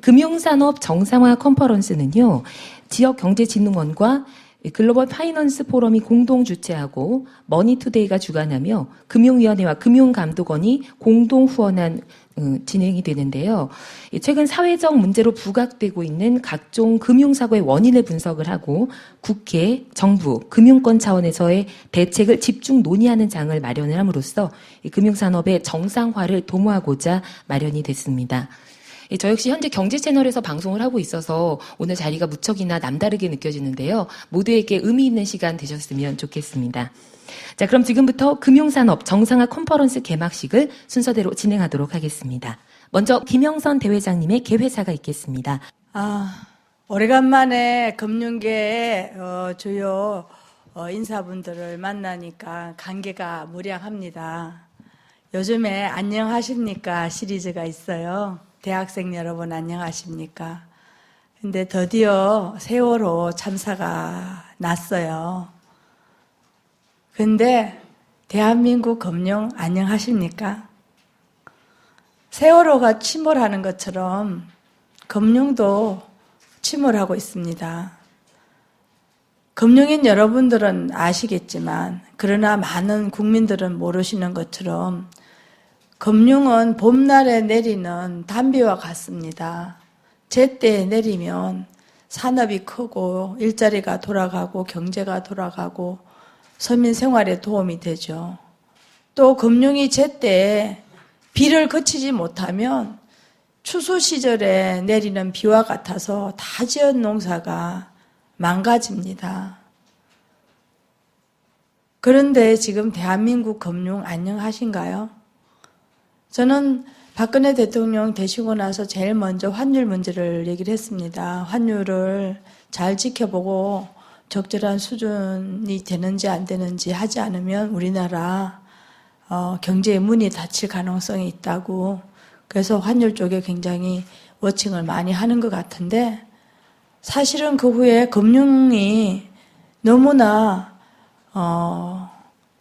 금융산업 정상화 컨퍼런스는요, 지역경제진흥원과 글로벌 파이넌스 포럼이 공동 주최하고 머니투데이가 주관하며 금융위원회와 금융감독원이 공동 후원한 진행이 되는데요. 최근 사회적 문제로 부각되고 있는 각종 금융사고의 원인을 분석을 하고 국회, 정부, 금융권 차원에서의 대책을 집중 논의하는 장을 마련을 함으로써 금융산업의 정상화를 도모하고자 마련이 됐습니다. 저 역시 현재 경제 채널에서 방송을 하고 있어서 오늘 자리가 무척이나 남다르게 느껴지는데요. 모두에게 의미 있는 시간 되셨으면 좋겠습니다. 자, 그럼 지금부터 금융산업 정상화 컨퍼런스 개막식을 순서대로 진행하도록 하겠습니다. 먼저 김영선 대회장님의 개회사가 있겠습니다. 오래간만에 금융계의 주요 인사분들을 만나니까 감개가 무량합니다. 요즘에 안녕하십니까 시리즈가 있어요. 대학생 여러분 안녕하십니까? 근데 드디어 세월호 참사가 났어요. 근데 대한민국 금융 안녕하십니까? 세월호가 침몰하는 것처럼 금융도 침몰하고 있습니다. 금융인 여러분들은 아시겠지만 그러나 많은 국민들은 모르시는 것처럼 금융은 봄날에 내리는 단비와 같습니다. 제때에 내리면 산업이 크고 일자리가 돌아가고 경제가 돌아가고 서민 생활에 도움이 되죠. 또 금융이 제때에 비를 그치지 못하면 추수 시절에 내리는 비와 같아서 다 지은 농사가 망가집니다. 그런데 지금 대한민국 금융 안녕하신가요? 저는 박근혜 대통령 되시고 나서 제일 먼저 환율 문제를 얘기를 했습니다. 환율을 잘 지켜보고 적절한 수준이 되는지 안 되는지 하지 않으면 우리나라 경제의 문이 닫힐 가능성이 있다고. 그래서 환율 쪽에 굉장히 워칭을 많이 하는 것 같은데 사실은 그 후에 금융이 너무나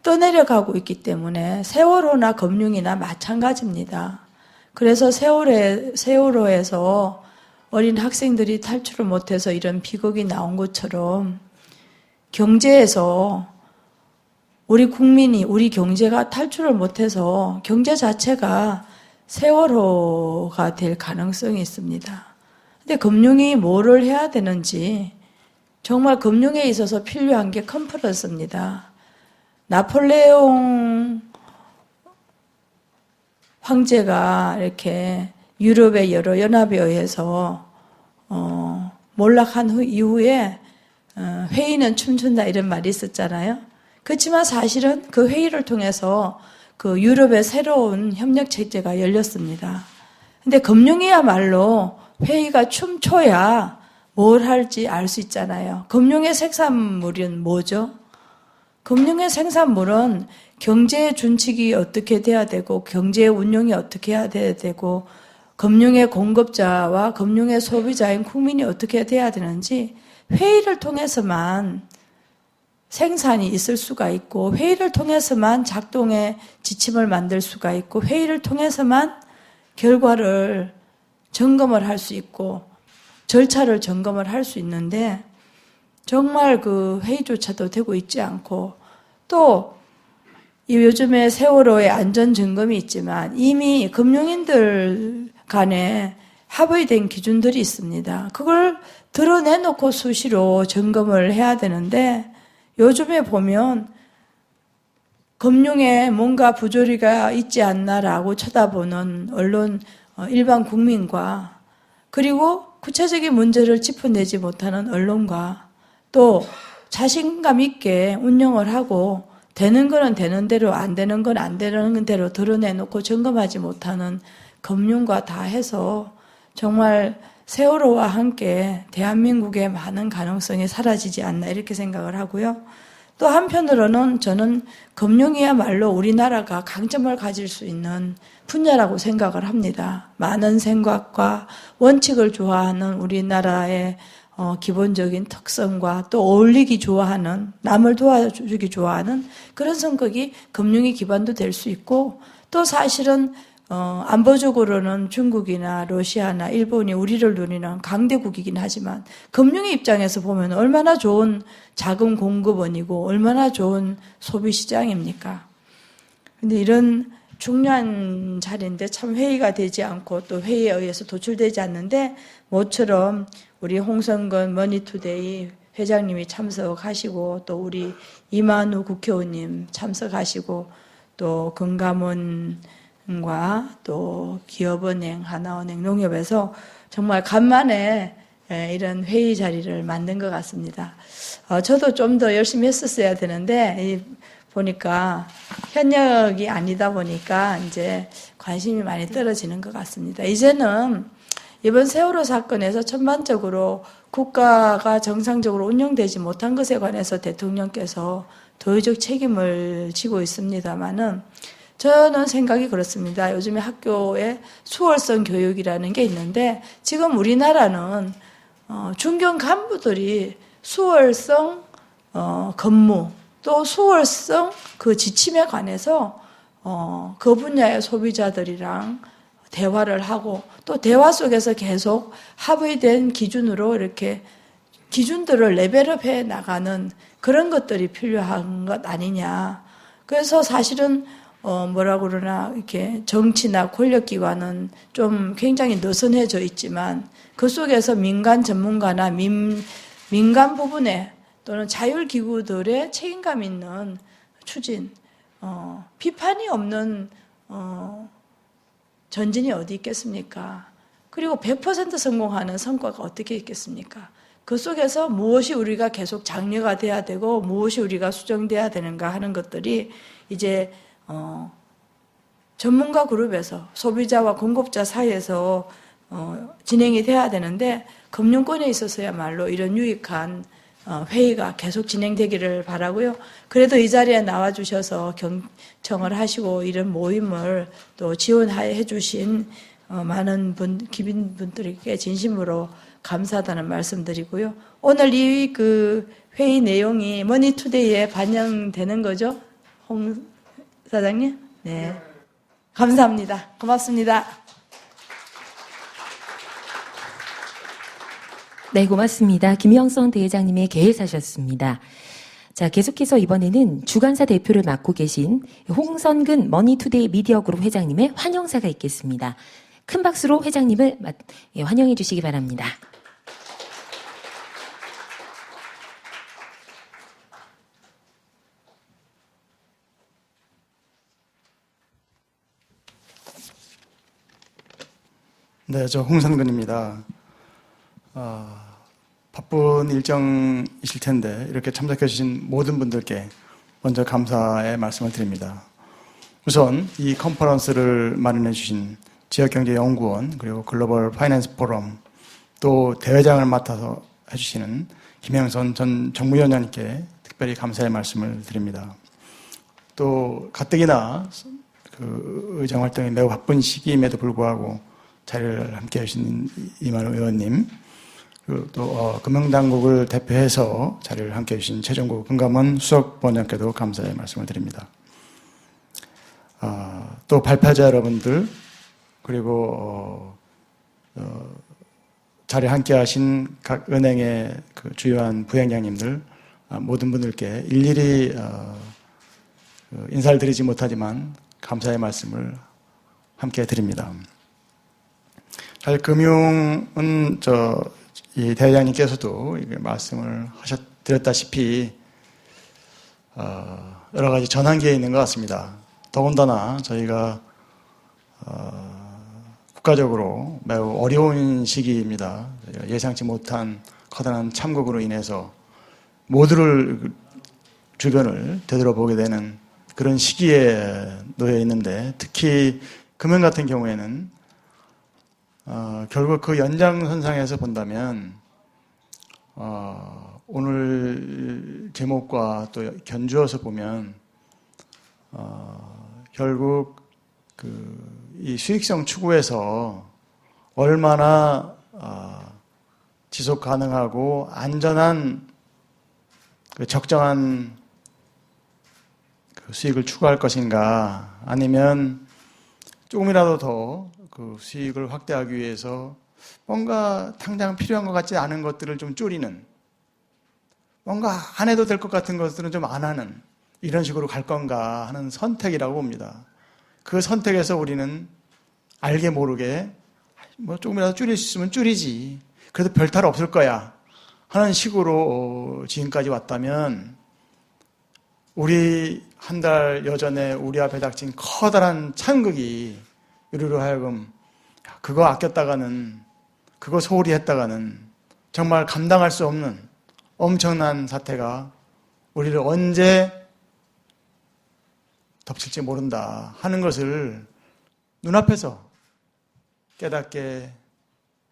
떠내려가고 있기 때문에 세월호나 금융이나 마찬가지입니다. 그래서 세월호에서 어린 학생들이 탈출을 못해서 이런 비극이 나온 것처럼 경제에서 우리 국민이, 우리 경제가 탈출을 못해서 경제 자체가 세월호가 될 가능성이 있습니다. 근데 금융이 뭐를 해야 되는지 정말 금융에 있어서 필요한 게 컨퍼런스입니다. 나폴레옹 황제가 이렇게 유럽의 여러 연합에 의해서 몰락한 이후에 회의는 춤춘다 이런 말이 있었잖아요. 그렇지만 사실은 그 회의를 통해서 그 유럽의 새로운 협력 체제가 열렸습니다. 근데 금융이야말로 회의가 춤춰야 뭘 할지 알 수 있잖아요. 금융의 생산물은 뭐죠? 금융의 생산물은 경제의 준칙이 어떻게 돼야 되고 경제의 운용이 어떻게 해야 되고 금융의 공급자와 금융의 소비자인 국민이 어떻게 돼야 되는지 회의를 통해서만 생산이 있을 수가 있고 회의를 통해서만 작동의 지침을 만들 수가 있고 회의를 통해서만 결과를 점검을 할 수 있고 절차를 점검을 할 수 있는데 정말 그 회의조차도 되고 있지 않고 또 요즘에 세월호의 안전점검이 있지만 이미 금융인들 간에 합의된 기준들이 있습니다. 그걸 드러내놓고 수시로 점검을 해야 되는데 요즘에 보면 금융에 뭔가 부조리가 있지 않나라고 쳐다보는 언론 일반 국민과 그리고 구체적인 문제를 짚어내지 못하는 언론과 또 자신감 있게 운영을 하고 되는 거는 되는 대로 안 되는 건 안 되는 대로 드러내놓고 점검하지 못하는 금융과 다 해서 정말 세월호와 함께 대한민국의 많은 가능성이 사라지지 않나 이렇게 생각을 하고요. 또 한편으로는 저는 금융이야말로 우리나라가 강점을 가질 수 있는 분야라고 생각을 합니다. 많은 생각과 원칙을 좋아하는 우리나라의 기본적인 특성과 또 어울리기 좋아하는, 남을 도와주기 좋아하는 그런 성격이 금융이 기반도 될 수 있고 또 사실은 안보적으로는 중국이나 러시아나 일본이 우리를 노리는 강대국이긴 하지만 금융의 입장에서 보면 얼마나 좋은 자금 공급원이고 얼마나 좋은 소비 시장입니까? 근데 이런 중요한 자리인데 참 회의가 되지 않고 또 회의에 의해서 도출되지 않는데 모처럼 우리 홍성근 머니투데이 회장님이 참석하시고 또 우리 이만우 국회의원님 참석하시고 또 금감원과 또 기업은행, 하나은행, 농협에서 정말 간만에 이런 회의 자리를 만든 것 같습니다. 저도 좀 더 열심히 했었어야 되는데 보니까 현역이 아니다 보니까 이제 관심이 많이 떨어지는 것 같습니다. 이제는 이번 세월호 사건에서 전반적으로 국가가 정상적으로 운영되지 못한 것에 관해서 대통령께서 도의적 책임을 지고 있습니다만은 저는 생각이 그렇습니다. 요즘에 학교에 수월성 교육이라는 게 있는데 지금 우리나라는 중견 간부들이 수월성 근무 또 수월성 그 지침에 관해서 그 분야의 소비자들이랑 대화를 하고 또 대화 속에서 계속 합의된 기준으로 이렇게 기준들을 레벨업해 나가는 그런 것들이 필요한 것 아니냐. 그래서 사실은 뭐라 그러나 이렇게 정치나 권력기관은 좀 굉장히 느슨해져 있지만 그 속에서 민간 전문가나 민간 부분에 또는 자율기구들의 책임감 있는 추진, 비판이 없는 전진이 어디 있겠습니까? 그리고 100% 성공하는 성과가 어떻게 있겠습니까? 그 속에서 무엇이 우리가 계속 장려가 돼야 되고 무엇이 우리가 수정돼야 되는가 하는 것들이 이제 전문가 그룹에서 소비자와 공급자 사이에서 진행이 돼야 되는데 금융권에 있어서야말로 이런 유익한 회의가 계속 진행되기를 바라고요. 그래도 이 자리에 나와주셔서 경청을 하시고 이런 모임을 또 지원해 주신 많은 기빈분들에게 진심으로 감사하다는 말씀드리고요. 오늘 이 회의 내용이 머니투데이에 반영되는 거죠? 홍 사장님? 네. 감사합니다. 고맙습니다. 네, 고맙습니다. 김영성 대회장님의 개회사셨습니다. 자, 계속해서 이번에는 주간사 대표를 맡고 계신 홍성근 머니투데이 미디어그룹 회장님의 환영사가 있겠습니다. 큰 박수로 회장님을 환영해 주시기 바랍니다. 네, 저 홍성근입니다. 바쁜 일정이실 텐데 이렇게 참석해 주신 모든 분들께 먼저 감사의 말씀을 드립니다. 우선 이 컨퍼런스를 마련해 주신 지역경제연구원 그리고 글로벌 파이낸스 포럼 또 대회장을 맡아서 해주시는 김영선 전 정무위원장님께 특별히 감사의 말씀을 드립니다. 또 가뜩이나 그 의정 활동이 매우 바쁜 시기임에도 불구하고 자리를 함께 하신 이만우 의원님 그리고 또 금융당국을 대표해서 자리를 함께 해주신 최종국 금감원 수석본장께도 감사의 말씀을 드립니다. 또 발표자 여러분들 그리고 자리에 함께 하신 각 은행의 그 주요한 부행장님들 모든 분들께 일일이 인사를 드리지 못하지만 감사의 말씀을 함께 드립니다. 사실 금융은 이 대회장님께서도 말씀을 드렸다시피 여러 가지 전환기에 있는 것 같습니다. 더군다나 저희가 국가적으로 매우 어려운 시기입니다. 예상치 못한 커다란 참국으로 인해서 모두를 주변을 되돌아보게 되는 그런 시기에 놓여 있는데 특히 금융 같은 경우에는 결국 그 연장선상에서 본다면 오늘 제목과 또 견주어서 보면 결국 이 수익성 추구에서 얼마나 지속 가능하고 안전한 적정한 수익을 추구할 것인가 아니면 조금이라도 더 그 수익을 확대하기 위해서 뭔가 당장 필요한 것 같지 않은 것들을 좀 줄이는, 뭔가 안 해도 될 것 같은 것들은 좀 안 하는, 이런 식으로 갈 건가 하는 선택이라고 봅니다. 그 선택에서 우리는 알게 모르게 뭐 조금이라도 줄일 수 있으면 줄이지, 그래도 별 탈 없을 거야 하는 식으로 지금까지 왔다면, 우리 한 달 여전에 우리 앞에 닥친 커다란 창극이 우리로 하여금 그거 아꼈다가는, 그거 소홀히 했다가는 정말 감당할 수 없는 엄청난 사태가 우리를 언제 덮칠지 모른다 하는 것을 눈앞에서 깨닫게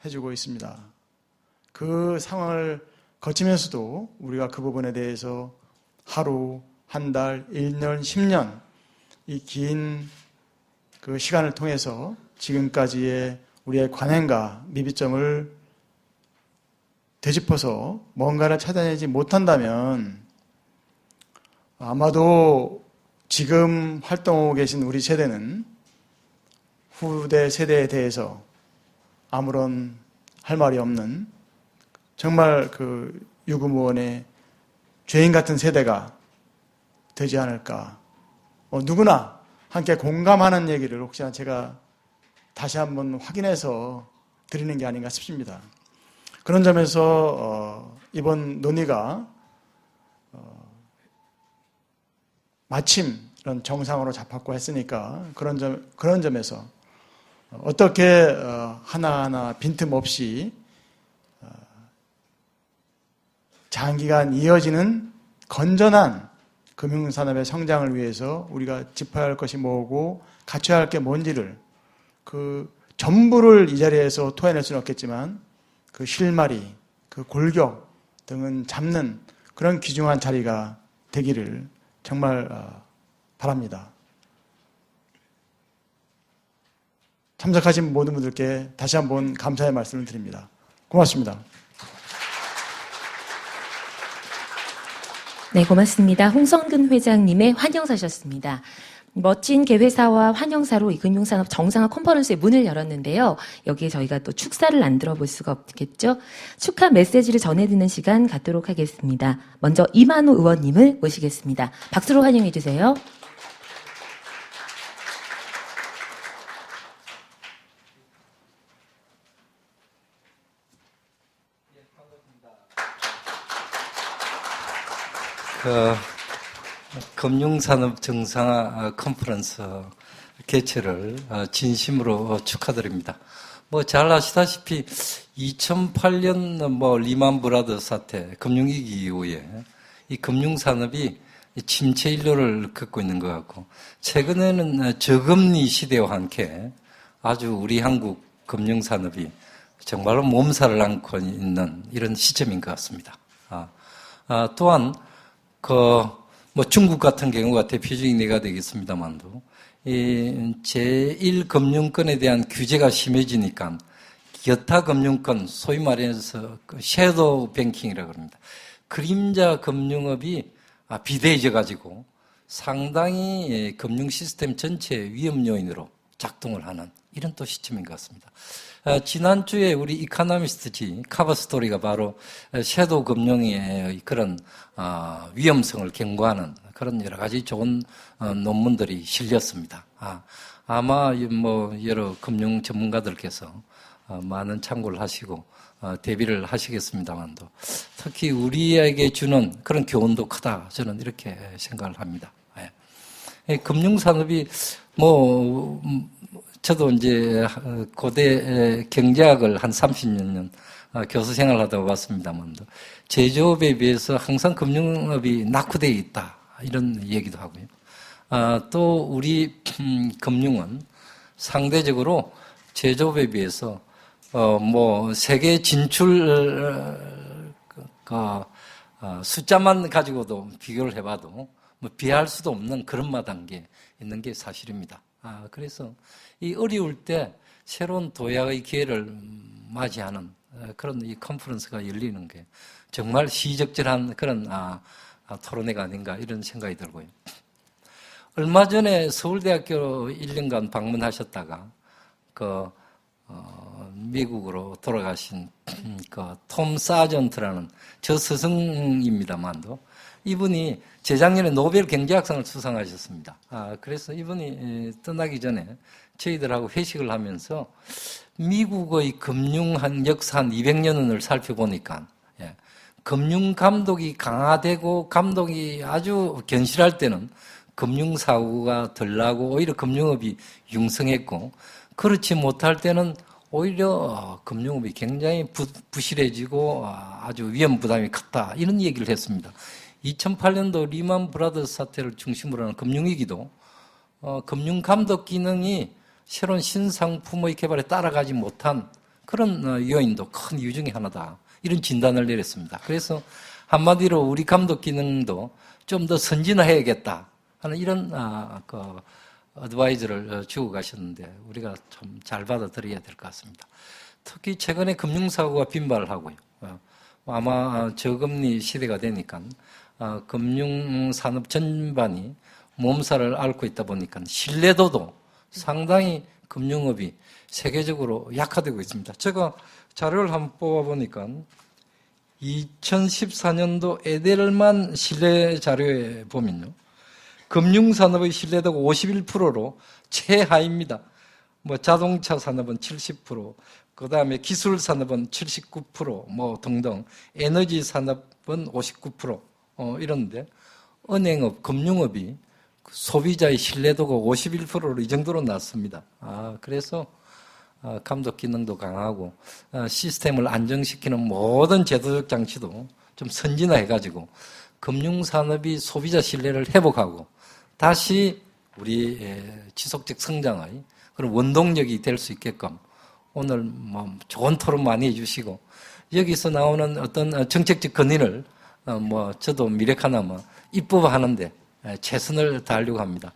해주고 있습니다. 그 상황을 거치면서도 우리가 그 부분에 대해서 하루, 한 달, 1년, 10년 이 긴 그 시간을 통해서 지금까지의 우리의 관행과 미비점을 되짚어서 뭔가를 찾아내지 못한다면 아마도 지금 활동하고 계신 우리 세대는 후대 세대에 대해서 아무런 할 말이 없는 정말 그 유구무원의 죄인 같은 세대가 되지 않을까. 누구나 함께 공감하는 얘기를 혹시나 제가 다시 한번 확인해서 드리는 게 아닌가 싶습니다. 그런 점에서 이번 논의가 마침 이런 정상으로 잡았고 했으니까 그런 점에서 어떻게 하나하나 빈틈없이 장기간 이어지는 건전한 금융산업의 성장을 위해서 우리가 짚어야 할 것이 뭐고 갖춰야 할 게 뭔지를 그 전부를 이 자리에서 토해낼 수는 없겠지만 그 실마리, 그 골격 등은 잡는 그런 귀중한 자리가 되기를 정말 바랍니다. 참석하신 모든 분들께 다시 한번 감사의 말씀을 드립니다. 고맙습니다. 네, 고맙습니다. 홍성근 회장님의 환영사셨습니다. 멋진 개회사와 환영사로 이 금융산업 정상화 컨퍼런스의 문을 열었는데요. 여기에 저희가 또 축사를 안 들어볼 수가 없겠죠. 축하 메시지를 전해드리는 시간 갖도록 하겠습니다. 먼저 이만우 의원님을 모시겠습니다. 박수로 환영해 주세요. 금융산업 정상화 컨퍼런스 개최를 진심으로 축하드립니다. 잘 아시다시피 2008년 리만 브라더스 사태, 금융위기 이후에 이 금융산업이 침체 일로를 걷고 있는 것 같고, 최근에는 저금리 시대와 함께 아주 우리 한국 금융산업이 정말로 몸살을 앓고 있는 이런 시점인 것 같습니다. 또한 중국 같은 경우가 대표적인 예가 되겠습니다만도, 이 제1금융권에 대한 규제가 심해지니까 여타 금융권, 소위 말해서 섀도우 뱅킹이라고 합니다. 그림자 금융업이 비대해져 가지고 상당히 금융 시스템 전체의 위험 요인으로 작동을 하는 이런 또 시점인 것 같습니다. 지난주에 우리 이코노미스트지 커버 스토리가 바로 섀도우 금융의 그런 위험성을 경고하는 그런 여러 가지 좋은 논문들이 실렸습니다. 아마 여러 금융 전문가들께서 많은 참고를 하시고 대비를 하시겠습니다만도, 특히 우리에게 주는 그런 교훈도 크다, 저는 이렇게 생각을 합니다. 금융산업이 저도 이제 고대 경제학을 한 30년 교수 생활을 하다 왔습니다만도, 제조업에 비해서 항상 금융업이 낙후되어 있다, 이런 얘기도 하고요. 또 우리 금융은 상대적으로 제조업에 비해서 세계 진출 숫자만 가지고도 비교를 해봐도 비할 수도 없는 그런 마당에 있는 게 사실입니다. 그래서 이 어려울 때 새로운 도약의 기회를 맞이하는 그런 이 컨퍼런스가 열리는 게 정말 시적절한 그런 토론회가 아닌가, 이런 생각이 들고요. 얼마 전에 서울대학교 1년간 방문하셨다가 미국으로 돌아가신 톰 사전트라는 저 스승입니다만도 이분이 재작년에 노벨 경제학상을 수상하셨습니다. 그래서 이분이 떠나기 전에 저희들하고 회식을 하면서 미국의 금융 역사 한 200년을 살펴보니까 금융 감독이 강화되고 감독이 아주 견실할 때는 금융 사고가 덜 나고 오히려 금융업이 융성했고 그렇지 못할 때는 오히려 금융업이 굉장히 부실해지고 아주 위험 부담이 컸다 이런 얘기를 했습니다. 2008년도 리만 브라더스 사태를 중심으로 하는 금융위기도 금융 감독 기능이 새로운 신상품의 개발에 따라가지 못한 그런 요인도 큰 이유 중에 하나다. 이런 진단을 내렸습니다. 그래서 한마디로 우리 감독 기능도 좀 더 선진화해야겠다 하는 이런 어드바이저를 주고 가셨는데 우리가 좀 잘 받아들여야 될 것 같습니다. 특히 최근에 금융사고가 빈발하고요. 아마 저금리 시대가 되니까 금융산업 전반이 몸살을 앓고 있다 보니까 신뢰도도 상당히 금융업이 세계적으로 약화되고 있습니다. 제가 자료를 한번 뽑아보니까 2014년도 에델만 신뢰 자료에 보면요. 금융산업의 신뢰도가 51%로 최하입니다. 자동차 산업은 70%, 그 다음에 기술 산업은 79%, 등등, 에너지 산업은 59%, 이런데, 은행업, 금융업이 소비자의 신뢰도가 51%로 이 정도로 낮습니다. 그래서, 감독 기능도 강하고, 시스템을 안정시키는 모든 제도적 장치도 좀 선진화해가지고, 금융산업이 소비자 신뢰를 회복하고, 다시 우리 지속적 성장의 그런 원동력이 될 수 있게끔 오늘 좋은 토론 많이 해주시고 여기서 나오는 어떤 정책적 건의를 저도 미래카나마 입법하는데 최선을 다하려고 합니다.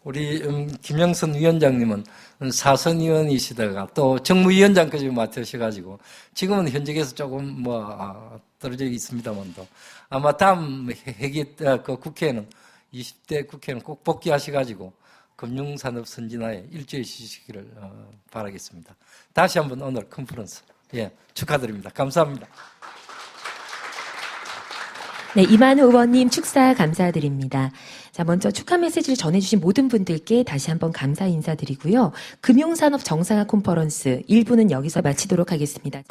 우리 김영선 위원장님은 사선 의원이시다가 또 정무위원장까지 맡으셔가지고 지금은 현직에서 조금 떨어져 있습니다만도 아마 다음 국회에는 20대 국회는 꼭 복귀하셔가지고 금융산업 선진화에 일조해 주시기를 바라겠습니다. 다시 한번 오늘 컨퍼런스 축하드립니다. 감사합니다. 네, 이만호 의원님 축사 감사드립니다. 자, 먼저 축하 메시지를 전해주신 모든 분들께 다시 한번 감사 인사드리고요. 금융산업 정상화 컨퍼런스 1부는 여기서 마치도록 하겠습니다.